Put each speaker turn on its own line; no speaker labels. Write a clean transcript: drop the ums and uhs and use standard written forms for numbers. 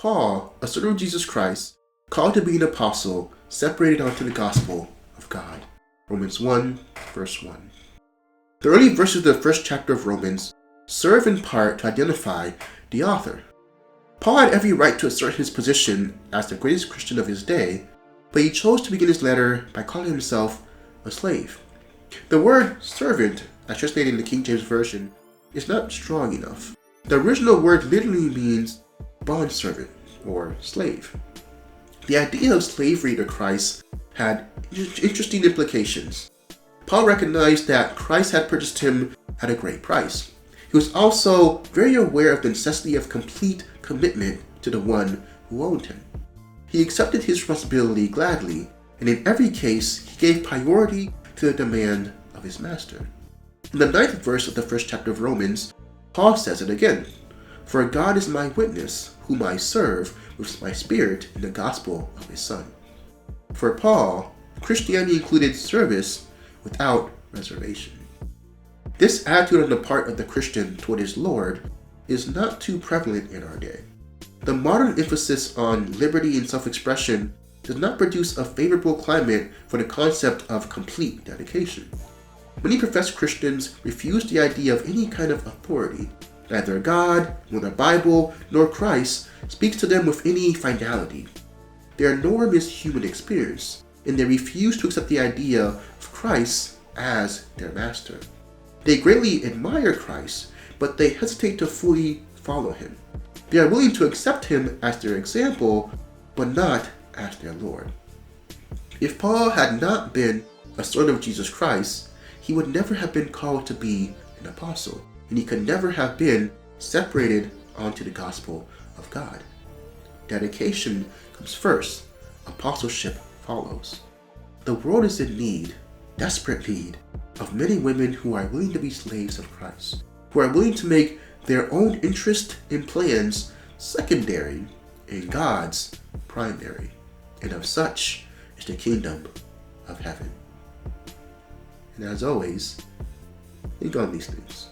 Paul, a servant of Jesus Christ, called to be an apostle, separated unto the gospel of God. Romans 1, verse 1. The early verses of the first chapter of Romans serve in part to identify the author. Paul had every right to assert his position as the greatest Christian of his day, but he chose to begin his letter by calling himself a slave. The word servant, as translated in the King James Version, is not strong enough. The original word literally means bondservant or slave. The idea of slavery to Christ had interesting implications. Paul recognized that Christ had purchased him at a great price. He was also very aware of the necessity of complete commitment to the one who owned him. He accepted his responsibility gladly, and in every case, he gave priority to the demand of his master. In the 9th verse of the first chapter of Romans, Paul says it again, "For God is my witness, whom I serve with my spirit in the gospel of his Son." For Paul, Christianity included service without reservation. This attitude on the part of the Christian toward his Lord is not too prevalent in our day. The modern emphasis on liberty and self-expression does not produce a favorable climate for the concept of complete dedication. Many professed Christians refuse the idea of any kind of authority. Neither God, nor the Bible, nor Christ speaks to them with any finality. Their norm is human experience, and they refuse to accept the idea of Christ as their master. They greatly admire Christ, but they hesitate to fully follow him. They are willing to accept him as their example, but not as their Lord. If Paul had not been a servant of Jesus Christ, he would never have been called to be an apostle, and he could never have been separated onto the gospel of God. Dedication comes first, apostleship follows. The world is in need, desperate need, of men and women who are willing to be slaves of Christ, who are willing to make their own interest and plans secondary and God's primary. And of such is the kingdom of heaven. And as always, think on these things.